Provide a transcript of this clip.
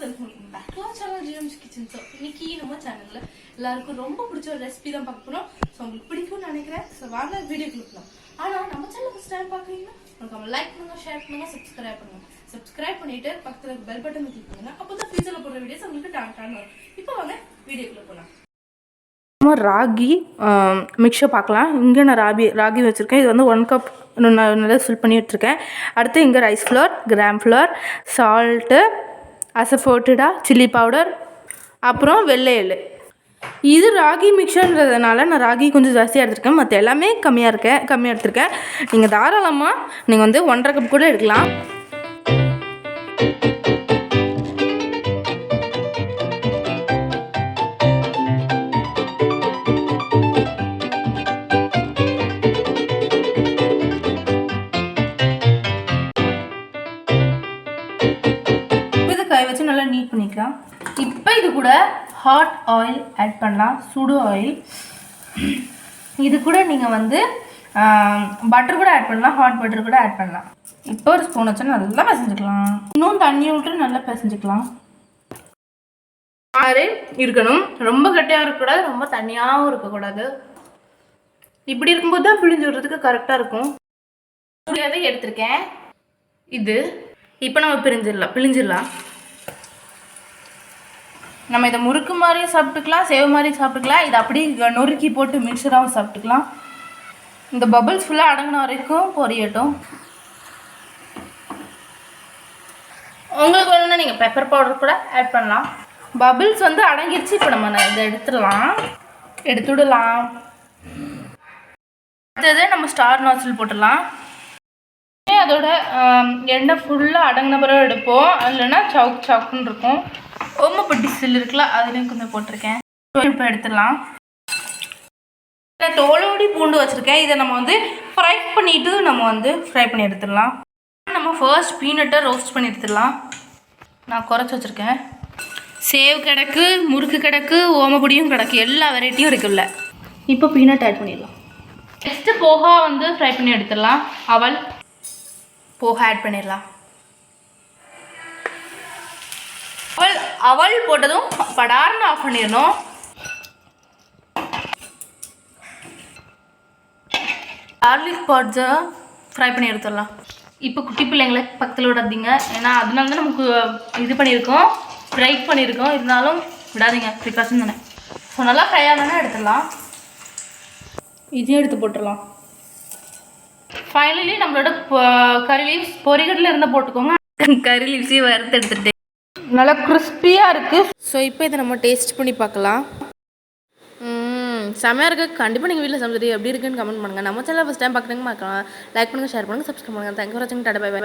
Welcome back to our channel GM's kitchen. So இன்னைக்கு நம்ம சேனல்ல எல்லாருக்கும் ரொம்ப பிடிச்ச ஒரு ரெசிபி தான் பார்க்க போறோம். ஸோ உங்களுக்கு பிடிக்கும்னு நினைக்கிறேன். ஸோ வாங்க வீடியோக்குள்ள போகலாம். ஆனா நம்ம சேனல் ஃபர்ஸ்ட் டைம் பார்க்குறீங்கன்னா நம்ம லைக் பண்ணுங்க, ஷேர் பண்ணுங்க, சப்ஸ்கிரைப் பண்ணுங்க. சப்ஸ்கிரைப் பண்ணிட்டு பக்கத்துல பெல் பட்டன் கிளிக் பண்ணுங்க. அப்பதான் ஃபியூச்சர்ல போடுற வீடியோஸ் உங்களுக்கு டான் வரும். இப்போ வாங்க வீடியோக்குள்ள போகலாம். ராகி மிக்சர் பார்க்கலாம். இங்கே நான் ராகி வச்சுருக்கேன். இது வந்து 1 கப் நல்லா ஃபில் பண்ணி வச்சுருக்கேன். அடுத்து இங்கே rice flour, gram flour, salt, asafoetida, chilli powder, அப்புறம் வெள்ளை எள்ளு. இது ராகி மிக்சர்ன்றதுனால நான் ராகி கொஞ்சம் ஜாஸ்தியாக எடுத்துருக்கேன். மற்ற எல்லாமே கம்மியாக எடுத்திருக்கேன். நீங்கள் தாராளமாக நீங்கள் வந்து 1.5 கப் கூட எடுக்கலாம். வச்சு நல்லா நீட் பண்ணிக்கலாம். இப்போ இது கூட ஹாட் ஆயில் ஆட் பண்ணலாம், சுடு ஆயில். இது கூட நீங்கள் வந்து பட்டர் கூட ஆட் பண்ணலாம், ஹாட் பட்டர் கூட ஆட் பண்ணலாம். இப்போ ஒரு ஸ்பூன் வச்சு நல்லா பிசைஞ்சுக்கலாம். இன்னும் தண்ணி விட்டு நல்லா பிசைஞ்சுக்கலாம். ஆறு இருக்கணும், ரொம்ப கட்டியாக இருக்கக்கூடாது, ரொம்ப தண்ணியாகவும் இருக்கக்கூடாது. இப்படி இருக்கும்போது தான் பிழிஞ்சு விடுறதுக்கு கரெக்டாக இருக்கும். எடுத்திருக்கேன். இது இப்போ நம்ம பிழிஞ்சிடலாம். நம்ம இதை முறுக்கு மாதிரி சாப்பிட்டுக்கலாம், சேவ மாதிரி சாப்பிட்டுக்கலாம். இதை அப்படியே நொறுக்கி போட்டு மிக்சராகவும் சாப்பிட்டுக்கலாம். இந்த பபிள்ஸ் ஃபுல்லாக அடங்கின வரைக்கும் பொரியட்டும். உங்களுக்கு வேணும்னா நீங்கள் பெப்பர் பவுடர் கூட ஆட் பண்ணலாம். பபிள்ஸ் வந்து அடங்கிடுச்சு. இப்போ நம்ம இதை எடுத்துடலாம். அடுத்தது நம்ம ஸ்டார் நாசில் போட்டுடலாம். அதோட எண்ணெய் ஃபுல்லாக அடங்கின பிறகு எடுப்போம். இல்லைன்னா சவுக்குன்னு இருக்கும். ஓமப்பட்டி சில் இருக்குல்ல, அதுலேயும் கொஞ்சம் போட்டிருக்கேன். இப்போ எடுத்துடலாம். தோலோடி பூண்டு வச்சுருக்கேன். இதை நம்ம வந்து ஃப்ரை பண்ணி எடுத்துடலாம். நம்ம ஃபர்ஸ்ட் பீனட்டை ரோஸ்ட் பண்ணி எடுத்துடலாம். நான் குறைச்சி வச்சுருக்கேன். சேவ் கிடக்கு, முறுக்கு கிடக்கு, ஓமப்பொடியும் கிடக்கு, எல்லா வெரைட்டியும் இருக்குல்ல. இப்போ பீனட் ஆட் பண்ணிடலாம். நெக்ஸ்ட்டு போகா வந்து ஃப்ரை பண்ணி எடுத்துடலாம். போகா ஆட் பண்ணிடலாம். அவல் போட்டதும் படார்னு ஆஃப் பண்ணிடணும். கார்லிக் பாட்ஸை ஃப்ரை பண்ணி எடுத்துடலாம். இப்போ குட்டி பிள்ளைங்களை பக்கத்தில் விடாதீங்க. ஏன்னா அதனால தான் நமக்கு இது பண்ணியிருக்கோம், ஃப்ரை பண்ணியிருக்கோம். இருந்தாலும் விடாதீங்க, ப்ரிகாஷன் தானே. ஸோ நல்லா ஃப்ரை ஆனோன்னா எடுத்துடலாம். இதையும் எடுத்து போட்டுடலாம். ஃபைனலி நம்மளோட கறி லீவ்ஸ் பொரிகடல இருந்தால் போட்டுக்கோங்க. கறி லீவ்ஸையும் வறுத்து எடுத்துகிட்டு நல்லா கிறிஸ்பியாக இருக்குது. ஸோ இப்போ இதை நம்ம டேஸ்ட் பண்ணி பார்க்கலாம். செமையாக இருக்குது. கண்டிப்பாக நீங்கள் வீட்டில் சமைச்சிட்டு எப்படி இருக்குன்னு கமெண்ட் பண்ணுங்கள். நம்ம சேனல் ஃபஸ்ட் டைம் பார்க்குறீங்க லைக் பண்ணுங்கள், ஷேர் பண்ணுங்கள், சப்ஸ்கிரைப் பண்ணுங்கள். தேங்க்யூ ஃபார் வாட்சிங். Tata bye by.